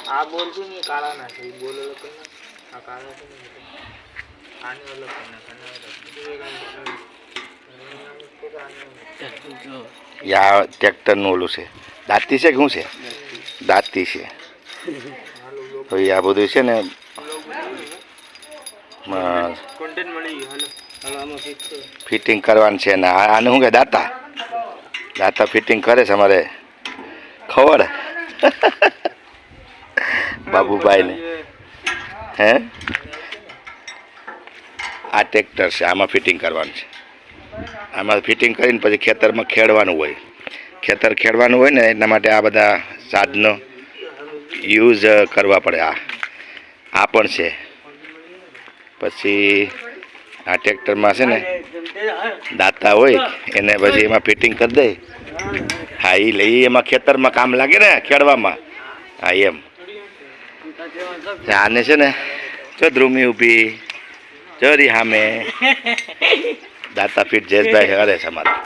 આ બોલતું નહીં કાળા ના છે બોલ અલગ કર આ કાળા છે ને આને અલગ કર યા ટ્રેક્ટરનું ઓલું છે દાંતી છે કે શું છે દાંતી છે તો આ બધું છે ને કોન્ટેન્ટ મળી ગયું હાલો આમાં ફિટિંગ કરવાનું છે ને આને શું કે દાંતા દાંતા ફિટિંગ કરે છે અમારે ખબર બાબુભાઈને હે આ ટ્રેક્ટર છે આમાં ફિટિંગ કરવાનું છે આમાં ફિટિંગ કરીને પછી ખેતરમાં ખેડવાનું હોય ખેતર ખેડવાનું હોય ને એટલા માટે આ બધા સાધનો યુઝ કરવા પડે આ પણ છે પછી આ ટ્રેક્ટરમાં છે ને દાંતા હોય એને પછી એમાં ફિટિંગ કરી દે હા એ લઈ એમાં ખેતરમાં કામ લાગે ને ખેડવામાં હા એમ આને છે ને જો ધ્રુમી ઊભી જો રી હામે દાતા ફીટ જયેશભાઈ કરે છે અમારા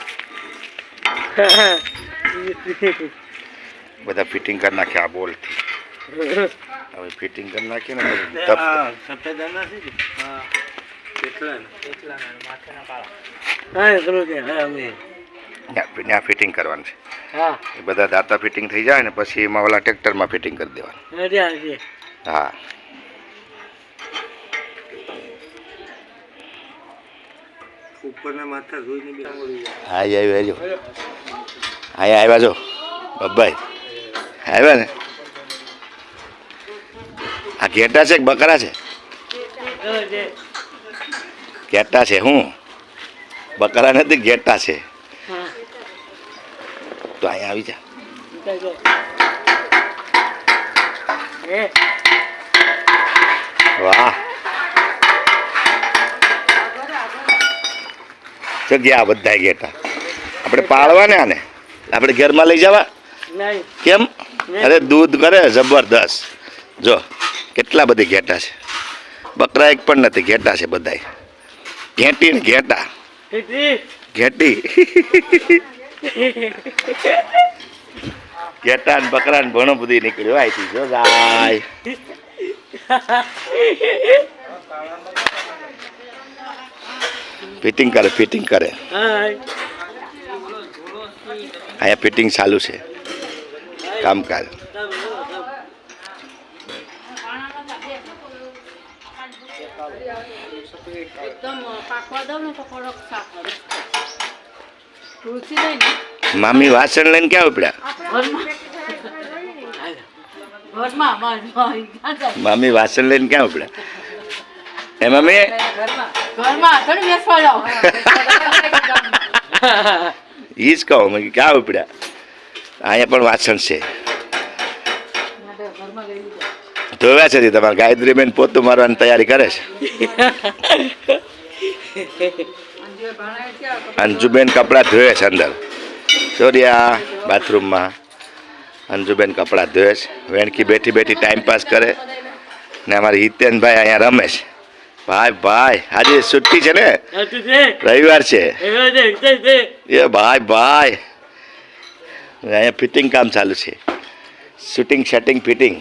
બધા ફિટિંગ કરી નાખ્યા આ બોલથી હવે ફિટિંગ કરી નાખીએ ને ત્યાં ફિટિંગ કરવાનું છે એ બધા દાતા ફિટિંગ થઈ જાય ને પછી એમાં ઓલા ટ્રેક્ટરમાં ફિટિંગ કરી દેવાનું હા હા આવ્યા જો અહીંયા આવ્યા છો બબ્બાઈ આવ્યા ને આ ઘેટા છે કે બકરા છે ઘેટા છે હું બકરા નથી ઘેટા છે તો અહીંયા આવી જા વાહ જગ્યા બધા ઘેટા આપણે પાળવા ને આને આપણે ઘરમાં લઈ જવા કેમ અરે દૂધ કરે જબરદસ્ત જો કેટલા બધી ઘેટા છે બકરા એક પણ નથી ઘેટા છે બધા ઘેટી ને ઘેટા ઘેટી ઘેટા ને બકરા ને ઘણું બધી નીકળ્યું આઈથી જો ગાય ફિટિંગ કરે અહીંયા ફિટિંગ ચાલુ છે કામકાજ મામી વાસણ લઈને ક્યાં ઉપડ્યા મામી વાસણ લઈને ક્યાં ઉપડ્યા એ મમ્મી ઈ જ કહું મેં ક્યાં ઉપડ્યા અહીંયા પણ વાસણ છે ધોવ્યા છે તમારે ગાયત્રીબેન પોતું મારવાની તૈયારી કરે છે અંજુબેન કપડાં ધોવે છે અંદર ચોરિયા બાથરૂમમાં અંજુબેન કપડાં ધોવે છે વેણકી બેઠી બેઠી ટાઈમ પાસ કરે ને અમારી હિતેનભાઈ અહીંયા રમે છે ભાઈ આજે છુટ્ટી છે ને રવિવાર છે એ ભાઈ અહીંયા ફિટિંગ કામ ચાલુ છે શૂટિંગ શટિંગ ફિટિંગ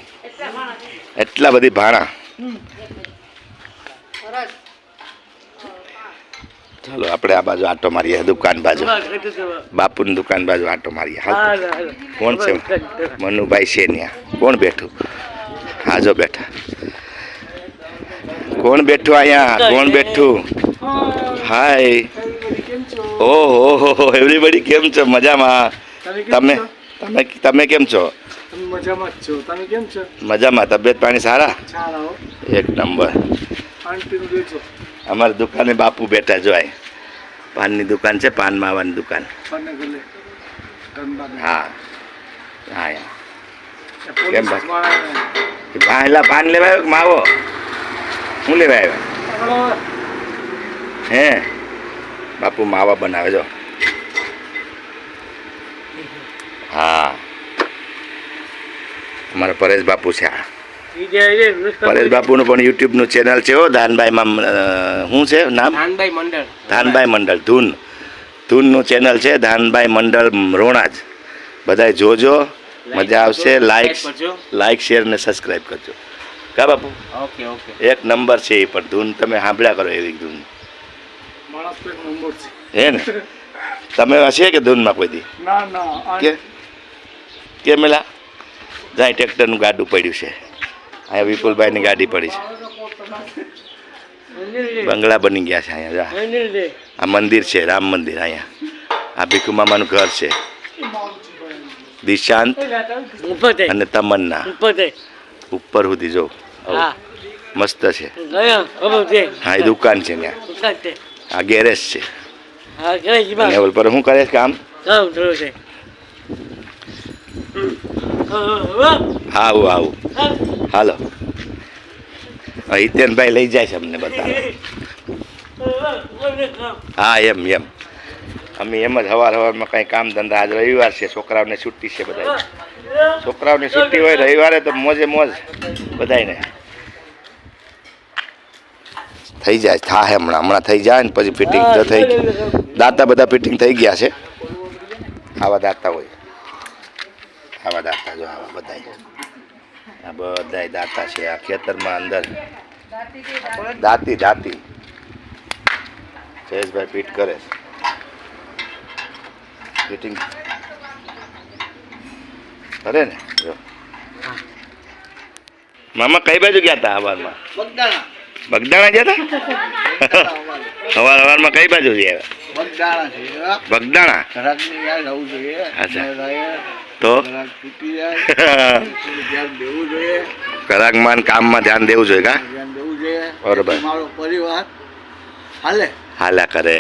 એટલા બધી ભાણા ચાલો આપણે આ બાજુ આટો મારીએ દુકાન બાજુ બાપુની દુકાન બાજુ આટો મારીએ હાલ કોણ છે મનુભાઈ છે ત્યાં કોણ બેઠું હાજો બેઠા કોણ બેઠું અહીંયા કોણ બેઠું હાય ઓહો એવરીબડી કેમ છો મજામાં તમે કેમ છો મજામાં તબિયત પાણી સારા એક નંબર અમારી દુકાને બાપુ બેઠા જો પાનની દુકાન છે પાન માવાની દુકાન હા હા કેમ ભાઈ પાન લેવા આવ્યો માવો શું લેવા આવ્યા હે બાપુ માવા બનાવે જો હા અમારા પરેશ બાપુ છે પરેશ બાપુનું પણ યુટ્યુબનું ચેનલ છે હો ધાનભાઈમાં શું છે નામ ધાનભાઈ મંડળ ધૂનનું ચેનલ છે ધાનભાઈ મંડળ રોણાજ બધાય જોજો મજા આવશે. લાઈક કરજો. શેર ને સબસ્ક્રાઈબ કરજો. કા બાપુ ઓકે ઓકે. એક નંબર છે એ પણ ધૂન તમે સાંભળ્યા કરો એવી ધૂન હે ને. તમે હશે કે ધૂનમાં કોઈ દી કે મેલા જાય ટ્રેક્ટરનું ગાડું પડ્યું છે અહીંયા વિપુલભાઈની ગાડી પડી છે. બંગલા બની ગયા છે અહીંયા. આ મંદિર છે રામ મંદિર અહીંયા. આ ભીખુ મામાનું ઘર છે. દિશાંત અને તમન્ના ઉપર સુધી જો મસ્ત છે. હા એ દુકાન છે ત્યાં. આ ગેરેજ છે. લેવલ પર શું કરે છે કામ? આવું હાલો. હિતેનભાઈ લઈ જાય છે અમને બધા. હા એમ અમે એમ જ સવારમાં કંઈ કામ ધંધા. આજ રવિવાર છે, છોકરાઓને છુટ્ટી છે. બધા છોકરાઓની છુટ્ટી હોય રવિવારે તો મોજે મોજ બધાને થઈ જાય. થાય હમણાં થઈ જાય ને પછી ફિટિંગ તો થઈ ગઈ. દાંતા બધા ફિટિંગ થઈ ગયા છે. આવા દાંતા હોય. આવા દાંતા જો આવા બધા દાંતા છે. આ ખેતરમાં અંદર દાંતી જયેશભાઈ ફિટ કરે છે. ફિટિંગ કરે ને જો. મામા કઈ બાજુ ગયા હતા સવારમાં? બગદાણા ગયા હતા. સવારમાં કઈ બાજુ ગયા? બગદાણા. તો ગ્રાહકમાં કામમાં ધ્યાન દેવું જોઈએ કા? બરોબર. હાલા કરે.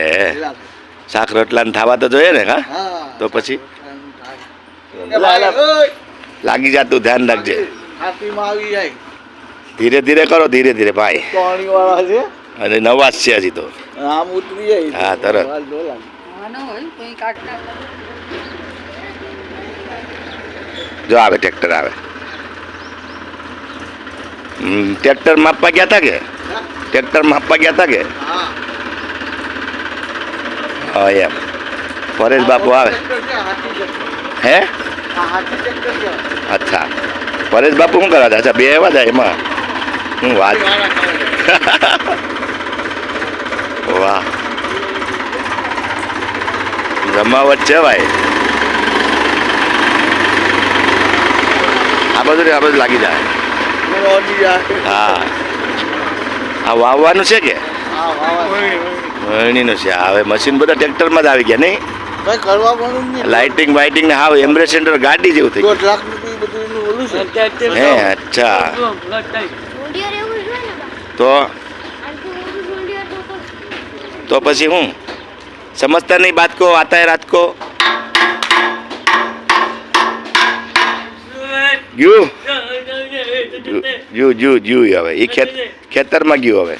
શાક રોટલા ને થાવા તો જોઈએ ને કા? તો પછી લાગી જાતું ધ્યાન રાખજે. ધીરે ધીરે કરો ભાઈ. અને નવાજ છે હજી તો. હા તરત. જો આવે ટ્રેક્ટર આવે. ટ્રેક્ટર માપવા ગયા હતા કે? હા એમ. પરેશ બાપુ આવે હે? અચ્છા પરેશ બાપુ શું કરવા હતા? અચ્છા બે એવા જાય એમાં હું વાત. વાહ જમાવટ છે ભાઈ. આ બધું લાગી જાય. હા આ વાવવાનું છે કે વણીનું છે? હવે મશીન બધા ટ્રેક્ટરમાં જ આવી ગયા નહીં? લાઇટિંગ ને હાવ એમ્બ્રેસેન્ડર ગાડી જેવું થઈ ગયું. હે અચ્છા. તો પછી હું સમજતા નહીં બાત કો આતા હે રાત કો. ગયું હવે એ ખેતરમાં ગયું. હવે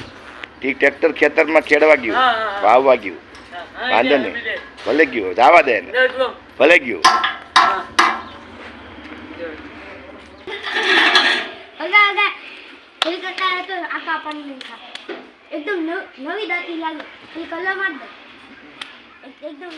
ઠીક ટ્રેક્ટર ખેતરમાં ખેડવા ગયું, વાવવા ગયું. વાંધો નહીં ભલે ગયું જવા દે ને. ભલે ગયું. એકદમ નવી દાંતી લાગે. કલર માં જ એકદમ